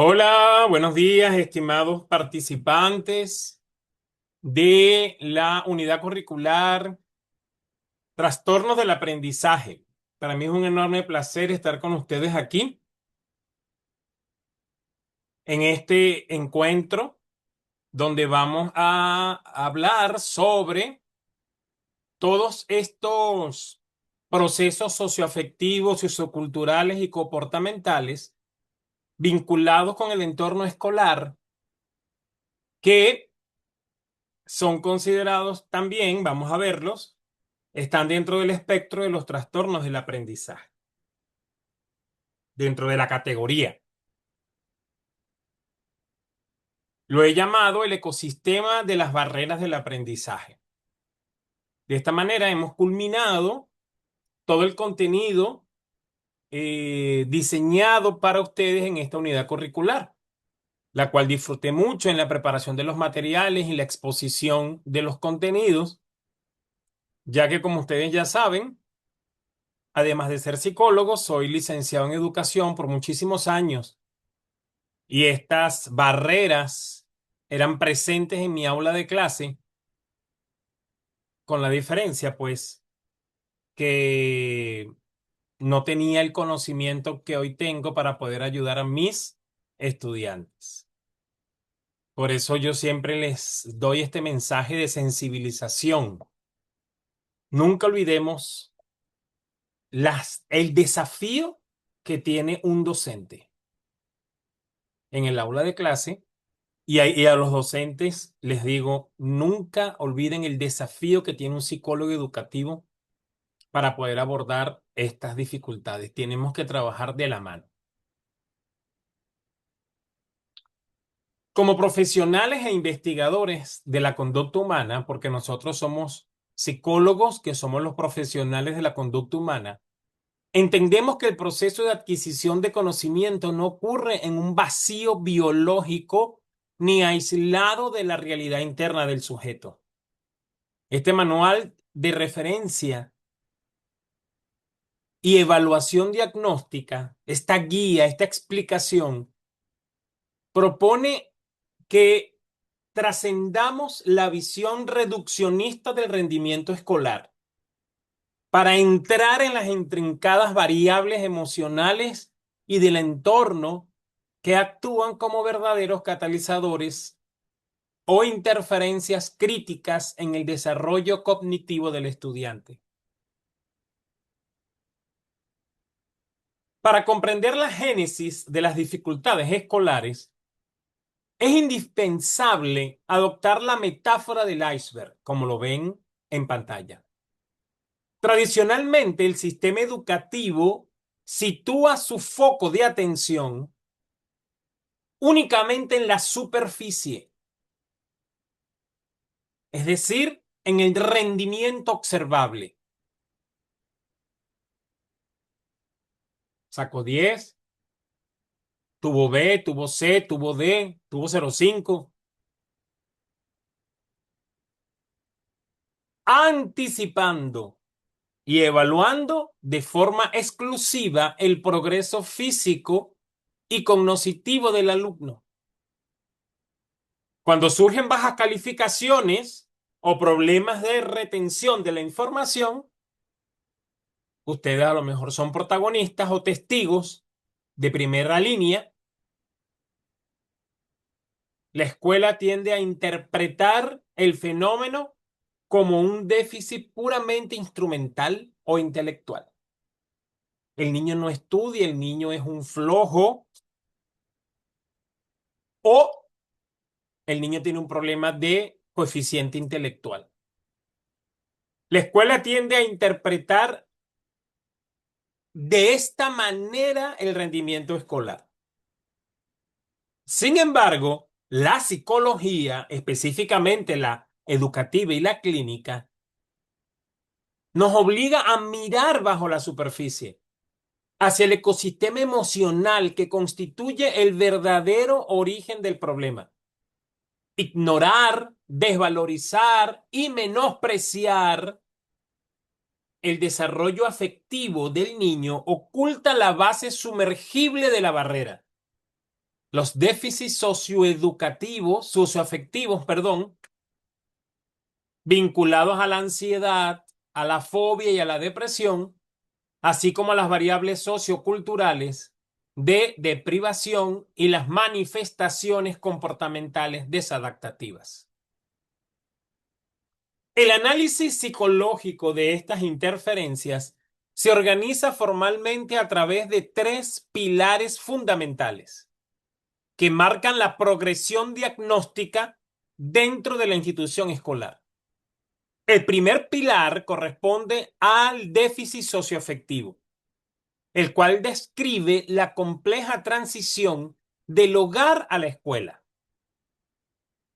Hola, buenos días, estimados participantes de la unidad curricular Trastornos del Aprendizaje. Para mí es un enorme placer estar con ustedes aquí en este encuentro donde vamos a hablar sobre todos estos procesos socioafectivos, socioculturales y comportamentales vinculados con el entorno escolar que son considerados también, vamos a verlos, están dentro del espectro de los trastornos del aprendizaje, dentro de la categoría. Lo he llamado el ecosistema de las barreras del aprendizaje. De esta manera hemos culminado todo el contenido diseñado para ustedes en esta unidad curricular, la cual disfruté mucho en la preparación de los materiales y la exposición de los contenidos, ya que como ustedes ya saben, además de ser psicólogo, soy licenciado en educación por muchísimos años y estas barreras eran presentes en mi aula de clase, con la diferencia, pues, que no tenía el conocimiento que hoy tengo para poder ayudar a mis estudiantes. Por eso yo siempre les doy este mensaje de sensibilización. Nunca olvidemos el desafío que tiene un docente en el aula de clase. Y a los docentes les digo, nunca olviden el desafío que tiene un psicólogo educativo para poder abordar estas dificultades. Tenemos que trabajar de la mano. Como profesionales e investigadores de la conducta humana, porque nosotros somos psicólogos que somos los profesionales de la conducta humana, entendemos que el proceso de adquisición de conocimiento no ocurre en un vacío biológico ni aislado de la realidad interna del sujeto. Este manual de referencia y evaluación diagnóstica, esta guía, esta explicación, propone que trascendamos la visión reduccionista del rendimiento escolar para entrar en las intrincadas variables emocionales y del entorno que actúan como verdaderos catalizadores o interferencias críticas en el desarrollo cognitivo del estudiante. Para comprender la génesis de las dificultades escolares, es indispensable adoptar la metáfora del iceberg, como lo ven en pantalla. Tradicionalmente, el sistema educativo sitúa su foco de atención únicamente en la superficie, es decir, en el rendimiento observable. Sacó 10, tuvo B, tuvo C, tuvo D, tuvo 0,5. Anticipando y evaluando de forma exclusiva el progreso físico y cognitivo del alumno. Cuando surgen bajas calificaciones o problemas de retención de la información, ustedes a lo mejor son protagonistas o testigos de primera línea. La escuela tiende a interpretar el fenómeno como un déficit puramente instrumental o intelectual. El niño no estudia, el niño es un flojo o el niño tiene un problema de coeficiente intelectual. La escuela tiende a interpretar de esta manera el rendimiento escolar. Sin embargo, la psicología, específicamente la educativa y la clínica, nos obliga a mirar bajo la superficie, hacia el ecosistema emocional que constituye el verdadero origen del problema. Ignorar, desvalorizar y menospreciar el desarrollo afectivo del niño oculta la base sumergible de la barrera. Los déficits socioafectivos, perdón, vinculados a la ansiedad, a la fobia y a la depresión, así como a las variables socioculturales de deprivación y las manifestaciones comportamentales desadaptativas. El análisis psicológico de estas interferencias se organiza formalmente a través de tres pilares fundamentales que marcan la progresión diagnóstica dentro de la institución escolar. El primer pilar corresponde al déficit socioafectivo, el cual describe la compleja transición del hogar a la escuela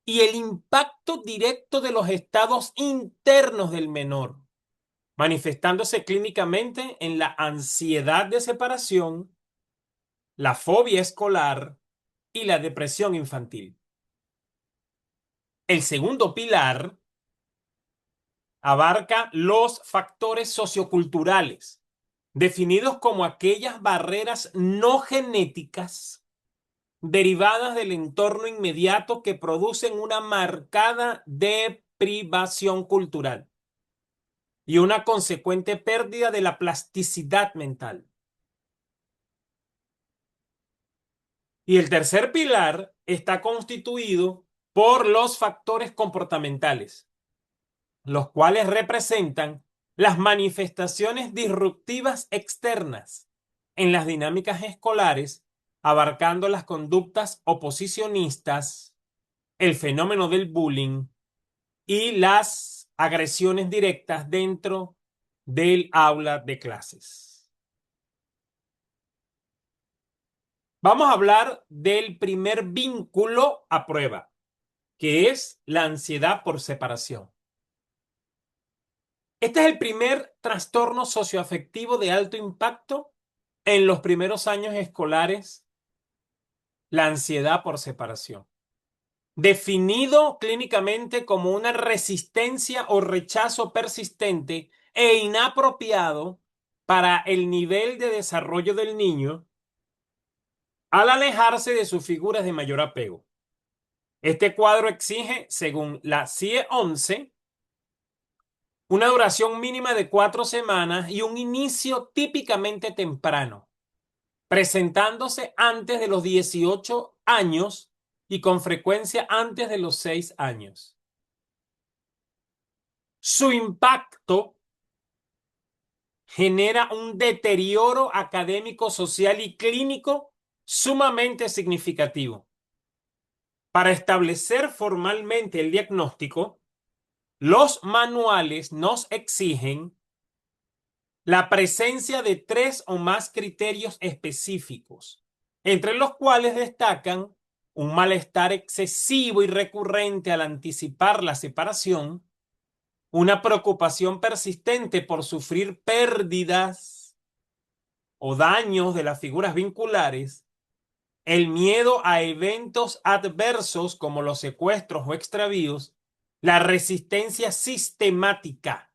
y el impacto directo de los estados internos del menor, manifestándose clínicamente en la ansiedad de separación, la fobia escolar y la depresión infantil. El segundo pilar abarca los factores socioculturales, definidos como aquellas barreras no genéticas derivadas del entorno inmediato que producen una marcada deprivación cultural y una consecuente pérdida de la plasticidad mental. Y el tercer pilar está constituido por los factores comportamentales, los cuales representan las manifestaciones disruptivas externas en las dinámicas escolares, abarcando las conductas oposicionistas, el fenómeno del bullying y las agresiones directas dentro del aula de clases. Vamos a hablar del primer vínculo a prueba, que es la ansiedad por separación. Este es el primer trastorno socioafectivo de alto impacto en los primeros años escolares, la ansiedad por separación, definido clínicamente como una resistencia o rechazo persistente e inapropiado para el nivel de desarrollo del niño al alejarse de sus figuras de mayor apego. Este cuadro exige, según la CIE-11, una duración mínima de 4 semanas y un inicio típicamente temprano, presentándose antes de los 18 años y con frecuencia antes de los 6 años. Su impacto genera un deterioro académico, social y clínico sumamente significativo. Para establecer formalmente el diagnóstico, los manuales nos exigen la presencia de 3 o más criterios específicos, entre los cuales destacan un malestar excesivo y recurrente al anticipar la separación, una preocupación persistente por sufrir pérdidas o daños de las figuras vinculares, el miedo a eventos adversos como los secuestros o extravíos, la resistencia sistemática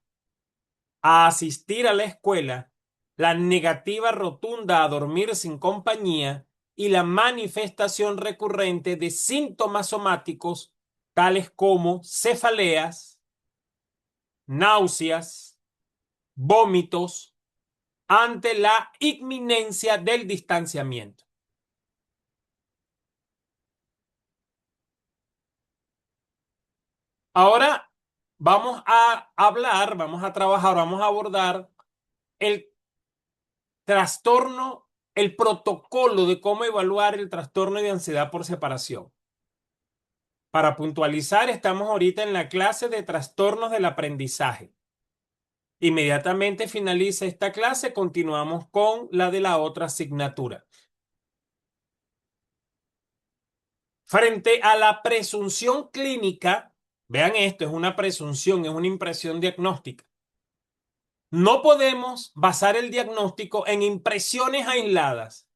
a asistir a la escuela, la negativa rotunda a dormir sin compañía y la manifestación recurrente de síntomas somáticos tales como cefaleas, náuseas, vómitos, ante la inminencia del distanciamiento. Ahora vamos a hablar, vamos a trabajar, vamos a abordar el trastorno, el protocolo de cómo evaluar el trastorno de ansiedad por separación. Para puntualizar, estamos ahorita en la clase de trastornos del aprendizaje. Inmediatamente finaliza esta clase, continuamos con la de la otra asignatura. Frente a la presunción clínica, vean esto, es una presunción, es una impresión diagnóstica. No podemos basar el diagnóstico en impresiones aisladas.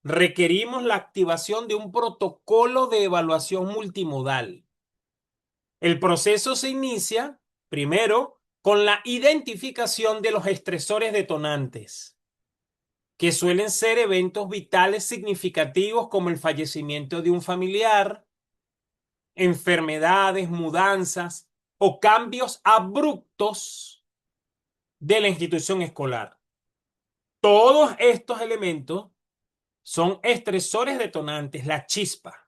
Requerimos la activación de un protocolo de evaluación multimodal. El proceso se inicia, primero, con la identificación de los estresores detonantes. que suelen ser eventos vitales significativos como el fallecimiento de un familiar, enfermedades, mudanzas o cambios abruptos de la institución escolar. Todos estos elementos son estresores detonantes, la chispa.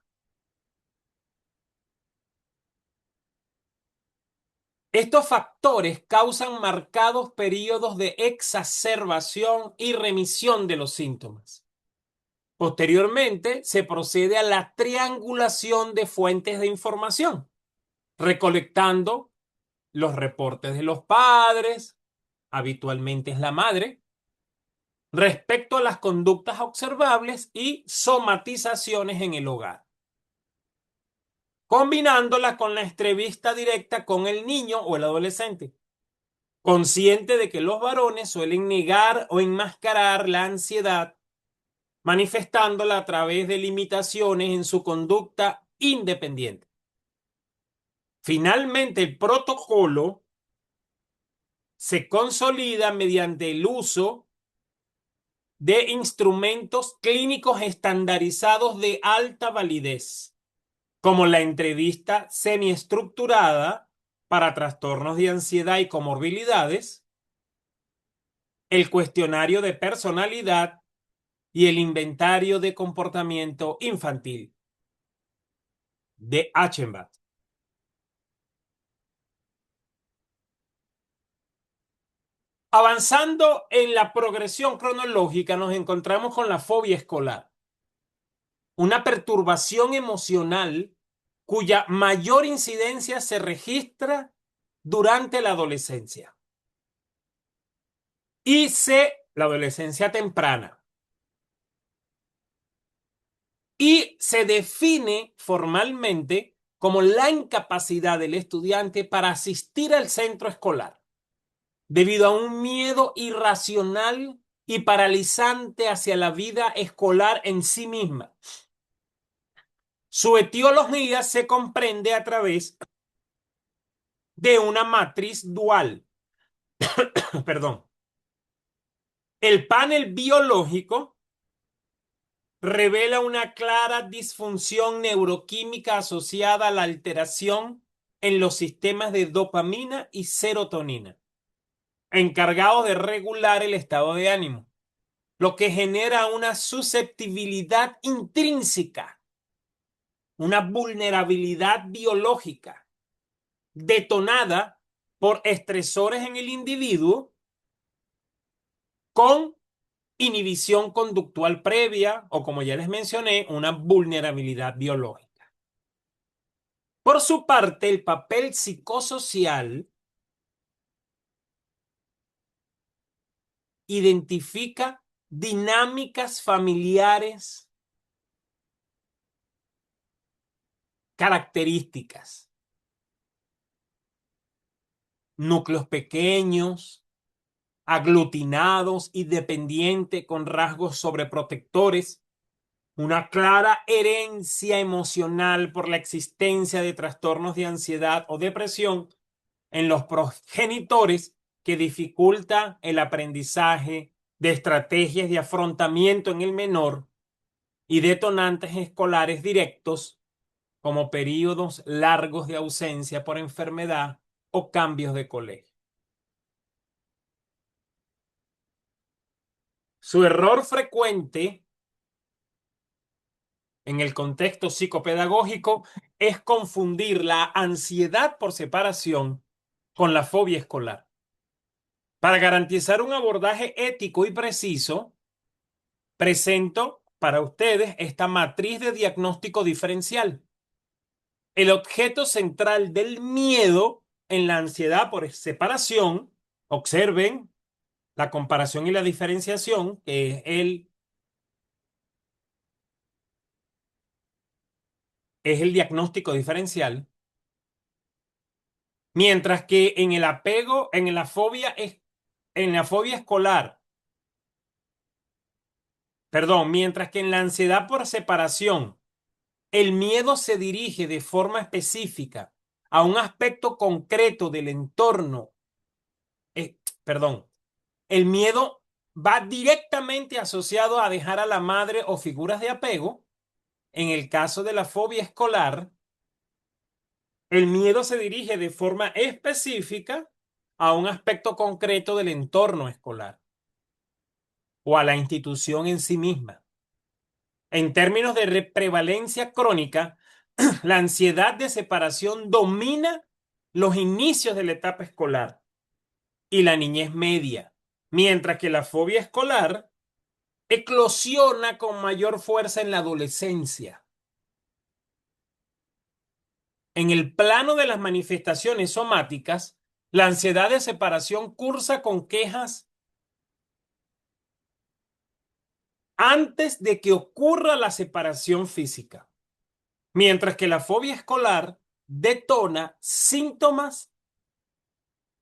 Estos factores causan marcados periodos de exacerbación y remisión de los síntomas. Posteriormente, se procede a la triangulación de fuentes de información, recolectando los reportes de los padres, habitualmente es la madre, respecto a las conductas observables y somatizaciones en el hogar, combinándola con la entrevista directa con el niño o el adolescente, consciente de que los varones suelen negar o enmascarar la ansiedad, manifestándola a través de limitaciones en su conducta independiente. Finalmente, el protocolo se consolida mediante el uso de instrumentos clínicos estandarizados de alta validez, como la entrevista semiestructurada para trastornos de ansiedad y comorbilidades, el cuestionario de personalidad y el inventario de comportamiento infantil de Achenbach. Avanzando en la progresión cronológica, nos encontramos con la fobia escolar, una perturbación emocional cuya mayor incidencia se registra durante la adolescencia la adolescencia temprana, y se define formalmente como la incapacidad del estudiante para asistir al centro escolar debido a un miedo irracional y paralizante hacia la vida escolar en sí misma. Su etiología se comprende a través de una matriz dual. Perdón. El panel biológico revela una clara disfunción neuroquímica asociada a la alteración en los sistemas de dopamina y serotonina, encargados de regular el estado de ánimo, lo que genera una susceptibilidad intrínseca, una vulnerabilidad biológica detonada por estresores en el individuo con inhibición conductual previa o, como ya les mencioné, una vulnerabilidad biológica. Por su parte, el papel psicosocial identifica dinámicas familiares características, núcleos pequeños, aglutinados y dependientes con rasgos sobreprotectores, una clara herencia emocional por la existencia de trastornos de ansiedad o depresión en los progenitores que dificulta el aprendizaje de estrategias de afrontamiento en el menor y detonantes escolares directos como periodos largos de ausencia por enfermedad o cambios de colegio. Su error frecuente en el contexto psicopedagógico es confundir la ansiedad por separación con la fobia escolar. Para garantizar un abordaje ético y preciso, presento para ustedes esta matriz de diagnóstico diferencial. El objeto central del miedo en la ansiedad por separación, observen la comparación y la diferenciación, que es el diagnóstico diferencial, mientras que en el apego, en la fobia escolar, perdón, mientras que en la ansiedad por separación, el miedo se dirige de forma específica a un aspecto concreto del entorno. Perdón, el miedo va directamente asociado a dejar a la madre o figuras de apego. En el caso de la fobia escolar, el miedo se dirige de forma específica a un aspecto concreto del entorno escolar o a la institución en sí misma. En términos de prevalencia crónica, la ansiedad de separación domina los inicios de la etapa escolar y la niñez media, mientras que la fobia escolar eclosiona con mayor fuerza en la adolescencia. En el plano de las manifestaciones somáticas, la ansiedad de separación cursa con quejas antes de que ocurra la separación física, mientras que la fobia escolar detona síntomas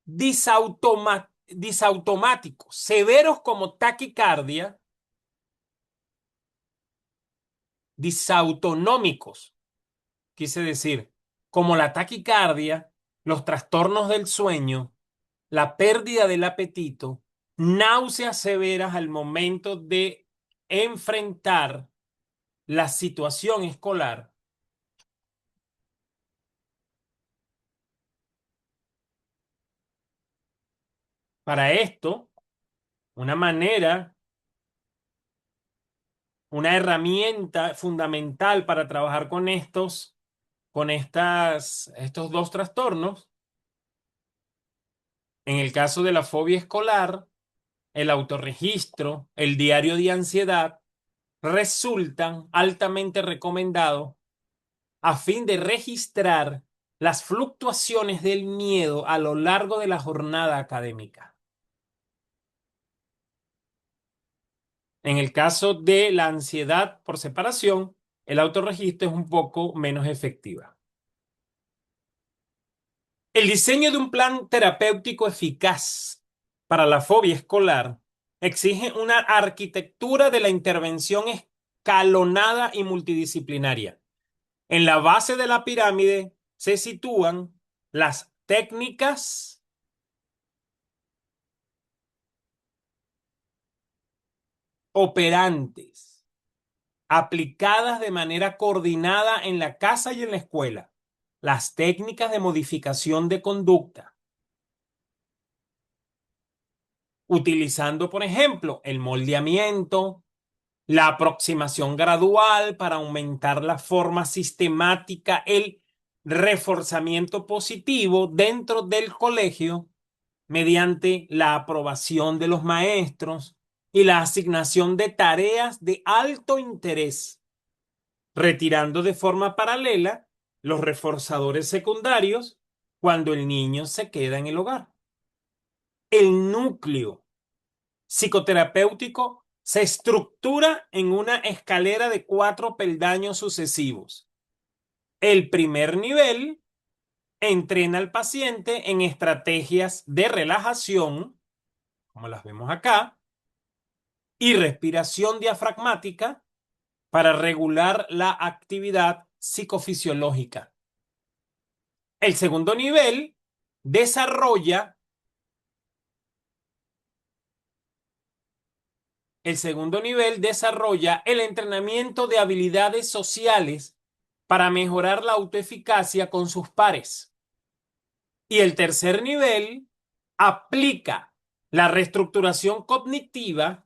disautomáticos, severos como taquicardia, disautonómicos, quise decir, como la taquicardia, los trastornos del sueño, la pérdida del apetito, náuseas severas al momento de enfrentar la situación escolar. Para esto, una manera, una herramienta fundamental para trabajar con estos dos trastornos, en el caso de la fobia escolar, el autorregistro, el diario de ansiedad, resultan altamente recomendados a fin de registrar las fluctuaciones del miedo a lo largo de la jornada académica. En el caso de la ansiedad por separación, el autorregistro es un poco menos efectiva. El diseño de un plan terapéutico eficaz para la fobia escolar exige una arquitectura de la intervención escalonada y multidisciplinaria. En la base de la pirámide se sitúan las técnicas operantes aplicadas de manera coordinada en la casa y en la escuela, las técnicas de modificación de conducta, utilizando, por ejemplo, el moldeamiento, la aproximación gradual para aumentar la forma sistemática, el reforzamiento positivo dentro del colegio mediante la aprobación de los maestros y la asignación de tareas de alto interés, retirando de forma paralela los reforzadores secundarios cuando el niño se queda en el hogar. El núcleo psicoterapéutico se estructura en una escalera de 4 peldaños sucesivos. El primer nivel entrena al paciente en estrategias de relajación, como las vemos acá, y respiración diafragmática para regular la actividad psicofisiológica. El segundo nivel desarrolla el entrenamiento de habilidades sociales para mejorar la autoeficacia con sus pares. Y el tercer nivel aplica la reestructuración cognitiva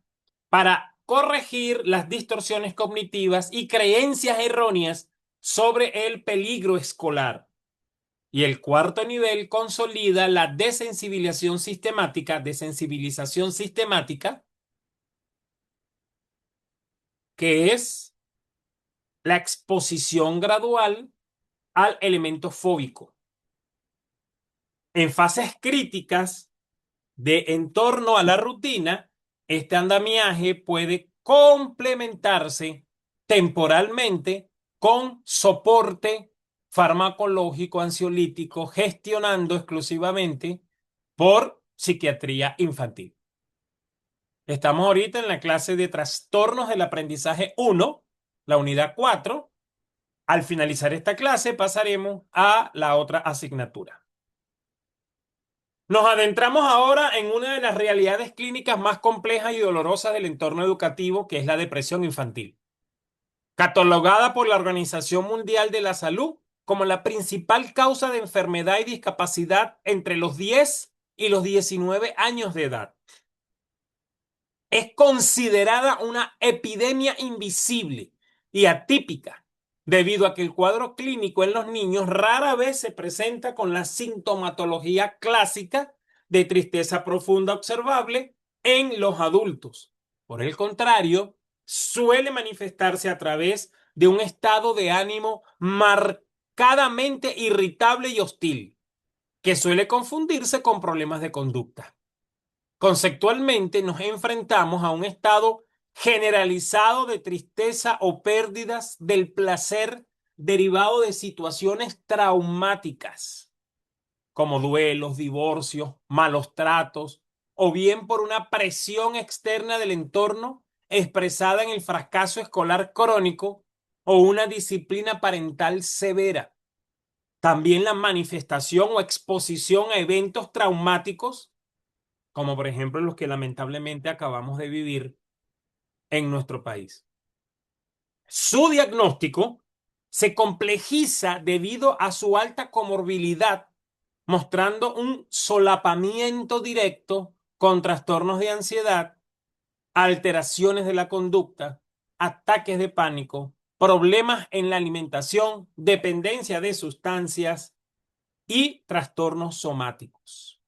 para corregir las distorsiones cognitivas y creencias erróneas sobre el peligro escolar. Y el cuarto nivel consolida la desensibilización sistemática, que es la exposición gradual al elemento fóbico. En fases críticas de entorno a la rutina, este andamiaje puede complementarse temporalmente con soporte farmacológico ansiolítico gestionando exclusivamente por psiquiatría infantil. Estamos ahorita en la clase de trastornos del aprendizaje 1, la unidad 4. Al finalizar esta clase pasaremos a la otra asignatura. Nos adentramos ahora en una de las realidades clínicas más complejas y dolorosas del entorno educativo, que es la depresión infantil, catalogada por la Organización Mundial de la Salud como la principal causa de enfermedad y discapacidad entre los 10 y los 19 años de edad. Es considerada una epidemia invisible y atípica, debido a que el cuadro clínico en los niños rara vez se presenta con la sintomatología clásica de tristeza profunda observable en los adultos. Por el contrario, suele manifestarse a través de un estado de ánimo marcadamente irritable y hostil, que suele confundirse con problemas de conducta. Conceptualmente nos enfrentamos a un estado generalizado de tristeza o pérdidas del placer derivado de situaciones traumáticas, como duelos, divorcios, malos tratos, o bien por una presión externa del entorno expresada en el fracaso escolar crónico o una disciplina parental severa. También la manifestación o exposición a eventos traumáticos, como por ejemplo los que lamentablemente acabamos de vivir en nuestro país. Su diagnóstico se complejiza debido a su alta comorbilidad, mostrando un solapamiento directo con trastornos de ansiedad, alteraciones de la conducta, ataques de pánico, problemas en la alimentación, dependencia de sustancias y trastornos somáticos.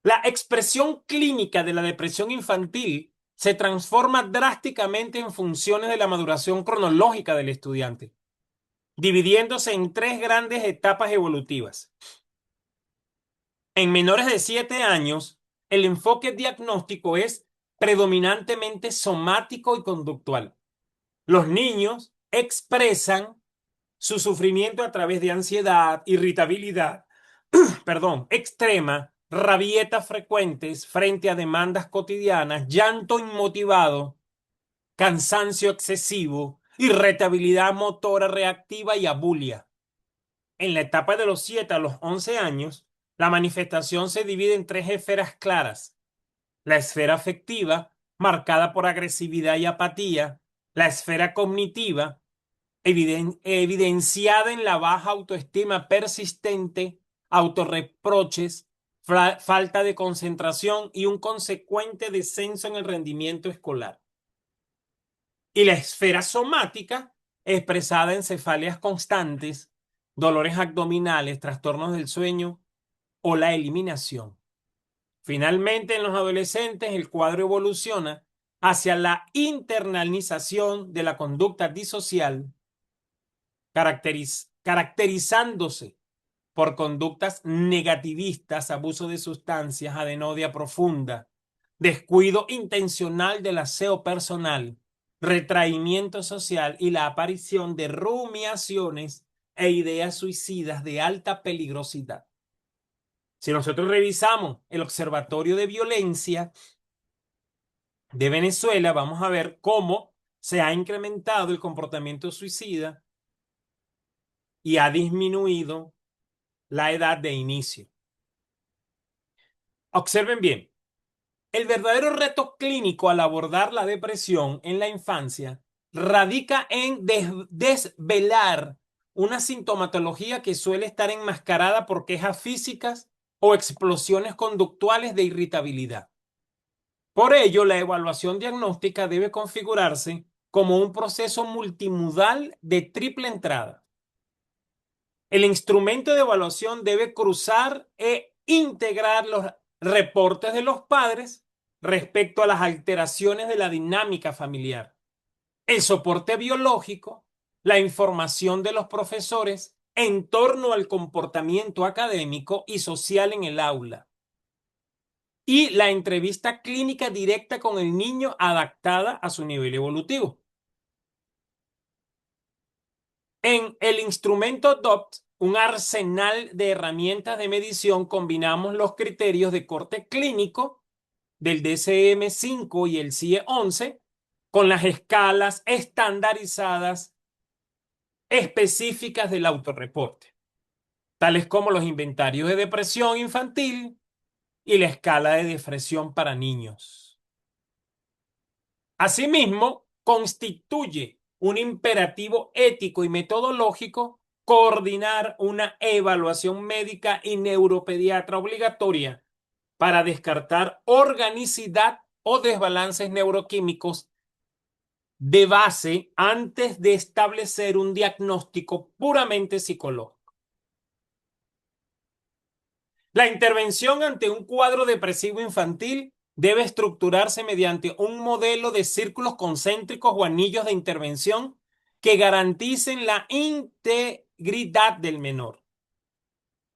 La expresión clínica de la depresión infantil se transforma drásticamente en funciones de la maduración cronológica del estudiante, dividiéndose en tres grandes etapas evolutivas. En menores de 7 años, el enfoque diagnóstico es predominantemente somático y conductual. Los niños expresan su sufrimiento a través de ansiedad, irritabilidad, extrema, rabietas frecuentes frente a demandas cotidianas, llanto inmotivado, cansancio excesivo, irritabilidad motora reactiva y abulia. En la etapa de los 7 a los 11 años, la manifestación se divide en tres esferas claras: la esfera afectiva, marcada por agresividad y apatía; la esfera cognitiva, evidenciada en la baja autoestima persistente, autorreproches, falta de concentración y un consecuente descenso en el rendimiento escolar; y la esfera somática, expresada en cefaleas constantes, dolores abdominales, trastornos del sueño o la eliminación. Finalmente, en los adolescentes, el cuadro evoluciona hacia la internalización de la conducta disocial, caracterizándose por conductas negativistas, abuso de sustancias, adenodia profunda, descuido intencional del aseo personal, retraimiento social y la aparición de rumiaciones e ideas suicidas de alta peligrosidad. Si nosotros revisamos el Observatorio de Violencia de Venezuela, vamos a ver cómo se ha incrementado el comportamiento suicida y ha disminuido la edad de inicio. Observen bien, el verdadero reto clínico al abordar la depresión en la infancia radica en desvelar una sintomatología que suele estar enmascarada por quejas físicas o explosiones conductuales de irritabilidad. Por ello, la evaluación diagnóstica debe configurarse como un proceso multimodal de triple entrada. El instrumento de evaluación debe cruzar e integrar los reportes de los padres respecto a las alteraciones de la dinámica familiar, el soporte biológico, la información de los profesores en torno al comportamiento académico y social en el aula, y la entrevista clínica directa con el niño adaptada a su nivel evolutivo. En el instrumento DOPT, un arsenal de herramientas de medición, combinamos los criterios de corte clínico del DSM-5 y el CIE-11 con las escalas estandarizadas específicas del autorreporte. tales como los inventarios de depresión infantil y la escala de depresión para niños. Asimismo, constituye un imperativo ético y metodológico coordinar una evaluación médica y neuropediatra obligatoria para descartar organicidad o desbalances neuroquímicos de base antes de establecer un diagnóstico puramente psicológico. La intervención ante un cuadro depresivo infantil debe estructurarse mediante un modelo de círculos concéntricos o anillos de intervención que garanticen la integridad del menor.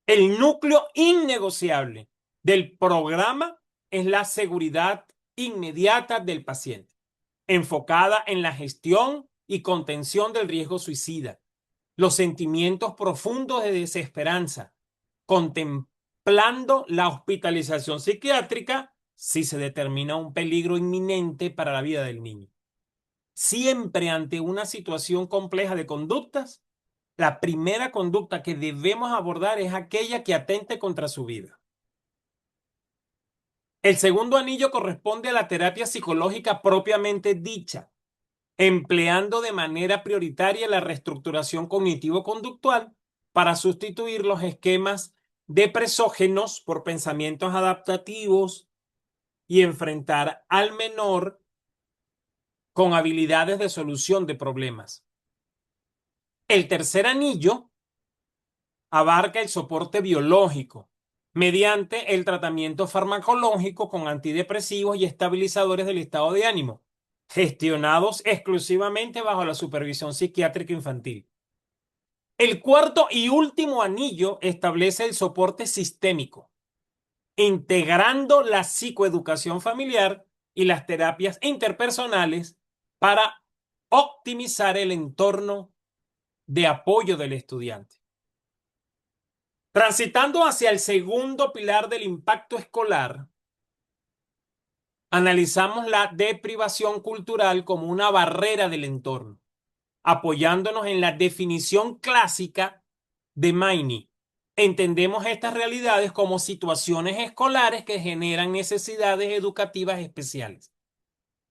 El núcleo innegociable del programa es la seguridad inmediata del paciente, enfocada en la gestión y contención del riesgo suicida, los sentimientos profundos de desesperanza, contemplando la hospitalización psiquiátrica si se determina un peligro inminente para la vida del niño. Siempre ante una situación compleja de conductas, la primera conducta que debemos abordar es aquella que atente contra su vida. El segundo anillo corresponde a la terapia psicológica propiamente dicha, empleando de manera prioritaria la reestructuración cognitivo-conductual para sustituir los esquemas depresógenos por pensamientos adaptativos y enfrentar al menor con habilidades de solución de problemas. El tercer anillo abarca el soporte biológico mediante el tratamiento farmacológico con antidepresivos y estabilizadores del estado de ánimo, gestionados exclusivamente bajo la supervisión psiquiátrica infantil. El cuarto y último anillo establece el soporte sistémico, integrando la psicoeducación familiar y las terapias interpersonales para optimizar el entorno de apoyo del estudiante. Transitando hacia el segundo pilar del impacto escolar, analizamos la deprivación cultural como una barrera del entorno, apoyándonos en la definición clásica de Maini. Entendemos estas realidades como situaciones escolares que generan necesidades educativas especiales,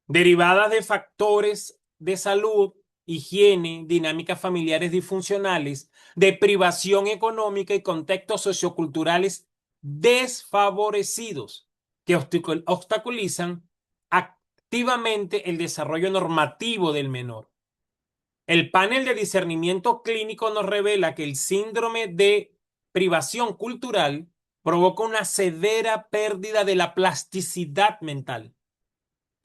derivadas de factores de salud, higiene, dinámicas familiares disfuncionales, de privación económica y contextos socioculturales desfavorecidos que obstaculizan activamente el desarrollo normativo del menor. El panel de discernimiento clínico nos revela que el síndrome de privación cultural provoca una severa pérdida de la plasticidad mental.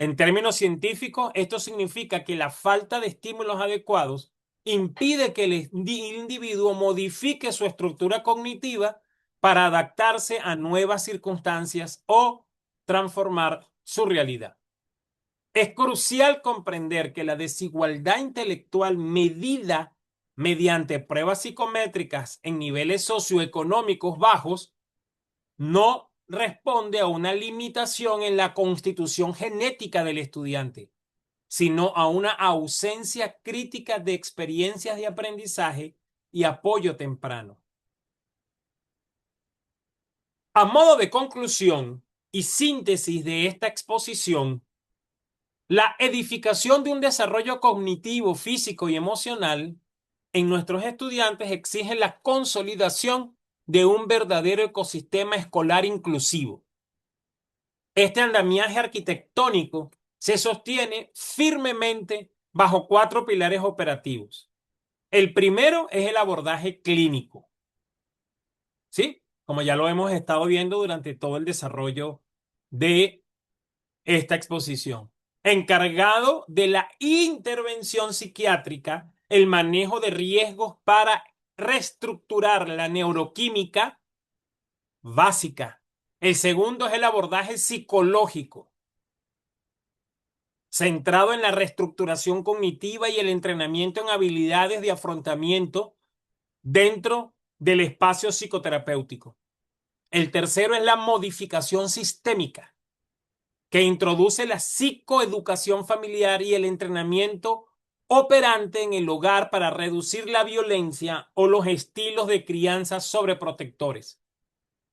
En términos científicos, esto significa que la falta de estímulos adecuados impide que el individuo modifique su estructura cognitiva para adaptarse a nuevas circunstancias o transformar su realidad. Es crucial comprender que la desigualdad intelectual medida mediante pruebas psicométricas en niveles socioeconómicos bajos no responde a una limitación en la constitución genética del estudiante, sino a una ausencia crítica de experiencias de aprendizaje y apoyo temprano. A modo de conclusión y síntesis de esta exposición, la edificación de un desarrollo cognitivo, físico y emocional en nuestros estudiantes exige la consolidación de un verdadero ecosistema escolar inclusivo. Este andamiaje arquitectónico se sostiene firmemente bajo 4 pilares operativos. El primero es el abordaje clínico, ¿sí? Como ya lo hemos estado viendo durante todo el desarrollo de esta exposición. Encargado de la intervención psiquiátrica, el manejo de riesgos para reestructurar la neuroquímica básica. El segundo es el abordaje psicológico, centrado en la reestructuración cognitiva y el entrenamiento en habilidades de afrontamiento dentro del espacio psicoterapéutico. El tercero es la modificación sistémica, que introduce la psicoeducación familiar y el entrenamiento operante en el hogar para reducir la violencia o los estilos de crianza sobreprotectores.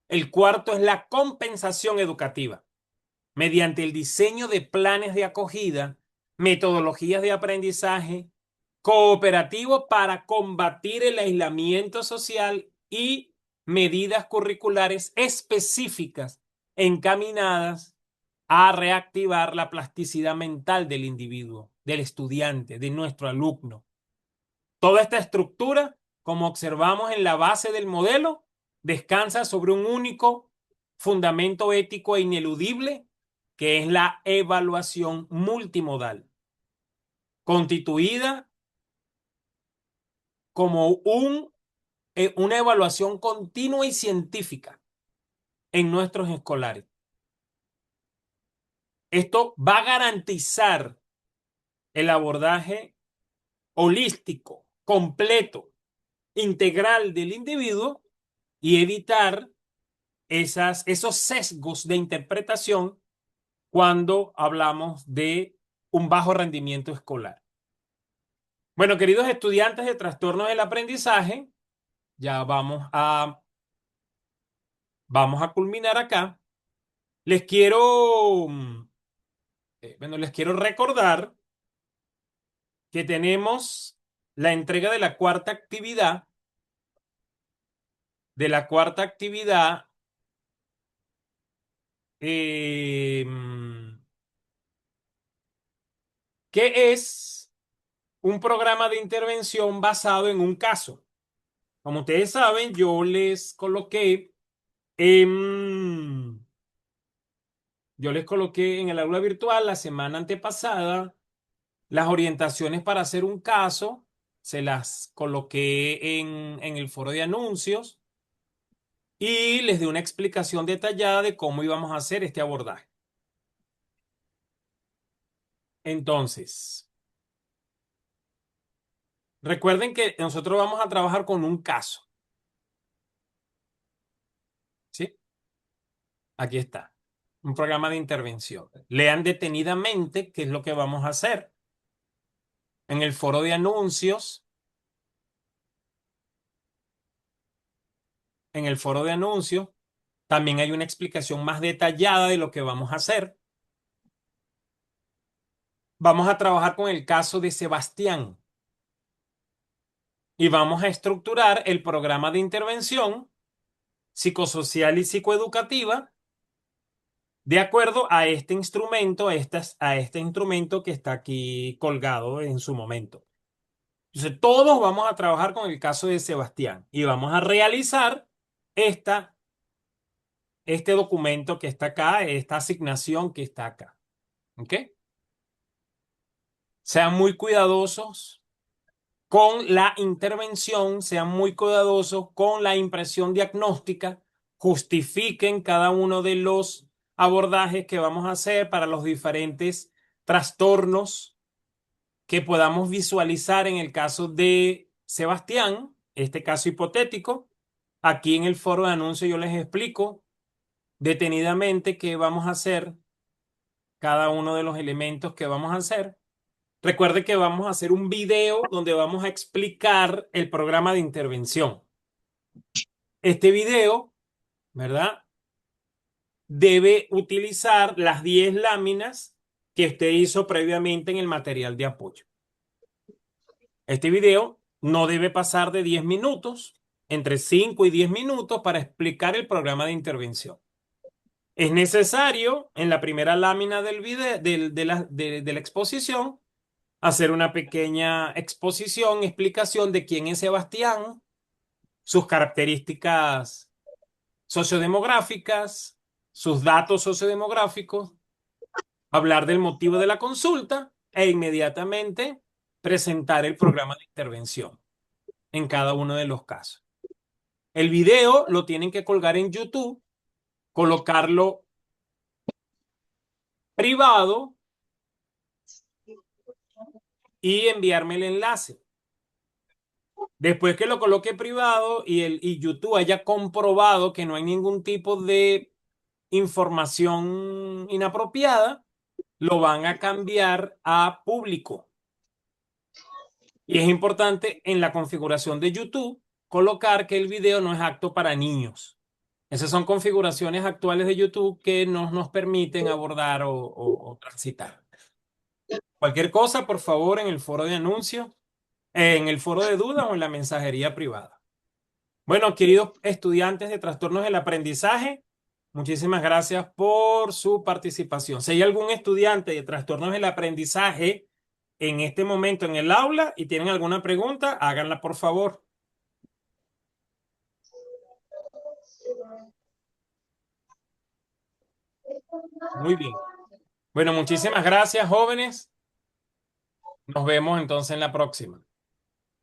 El cuarto es la compensación educativa, mediante el diseño de planes de acogida, metodologías de aprendizaje cooperativo para combatir el aislamiento social y medidas curriculares específicas encaminadas a reactivar la plasticidad mental del individuo, del estudiante, de nuestro alumno. Toda esta estructura, como observamos en la base del modelo, descansa sobre un único fundamento ético e ineludible, que es la evaluación multimodal, constituida como una evaluación continua y científica en nuestros escolares. Esto va a garantizar el abordaje holístico, completo, integral del individuo y evitar esos sesgos de interpretación cuando hablamos de un bajo rendimiento escolar. Bueno, queridos estudiantes de trastornos del aprendizaje, ya vamos a culminar acá. Les quiero, les quiero recordar que tenemos la entrega de la cuarta actividad, eh, que es un programa de intervención basado en un caso. Como ustedes saben, yo les coloqué en el aula virtual la semana antepasada las orientaciones para hacer un caso, se las coloqué en el foro de anuncios y les di una explicación detallada de cómo íbamos a hacer este abordaje. Entonces, recuerden que nosotros vamos a trabajar con un caso, ¿sí? Aquí está, un programa de intervención. Lean detenidamente qué es lo que vamos a hacer. En el foro de anuncios, también hay una explicación más detallada de lo que vamos a hacer. Vamos a trabajar con el caso de Sebastián y vamos a estructurar el programa de intervención psicosocial y psicoeducativa de acuerdo a este instrumento, a este instrumento que está aquí colgado en su momento. Entonces, todos vamos a trabajar con el caso de Sebastián y vamos a realizar este documento que está acá, esta asignación que está acá. ¿Ok? Sean muy cuidadosos con la intervención, sean muy cuidadosos con la impresión diagnóstica, justifiquen cada uno de los abordajes que vamos a hacer para los diferentes trastornos que podamos visualizar en el caso de Sebastián, este caso hipotético. Aquí en el foro de anuncios yo les explico detenidamente qué vamos a hacer, cada uno de los elementos que vamos a hacer. Recuerde que vamos a hacer un video donde vamos a explicar el programa de intervención. Este video, ¿verdad? Debe utilizar las 10 láminas que usted hizo previamente en el material de apoyo. Este video no debe pasar de 10 minutos, entre 5 y 10 minutos para explicar el programa de intervención. Es necesario en la primera lámina del video, de la exposición, hacer una pequeña exposición, explicación de quién es Sebastián, sus características sociodemográficas, sus datos sociodemográficos, hablar del motivo de la consulta e inmediatamente presentar el programa de intervención en cada uno de los casos. El video lo tienen que colgar en YouTube, colocarlo privado y enviarme el enlace. Después que lo coloque privado y YouTube haya comprobado que no hay ningún tipo de información inapropiada, lo van a cambiar a público. Y es importante en la configuración de YouTube colocar que el video no es apto para niños. Esas son configuraciones actuales de YouTube que no nos permiten abordar o transitar. Cualquier cosa, por favor, en el foro de anuncios, en el foro de dudas o en la mensajería privada. Bueno, queridos estudiantes de trastornos del aprendizaje, muchísimas gracias por su participación. Si hay algún estudiante de trastornos del aprendizaje en este momento en el aula y tienen alguna pregunta, háganla por favor. Muy bien. Bueno, muchísimas gracias, jóvenes. Nos vemos entonces en la próxima.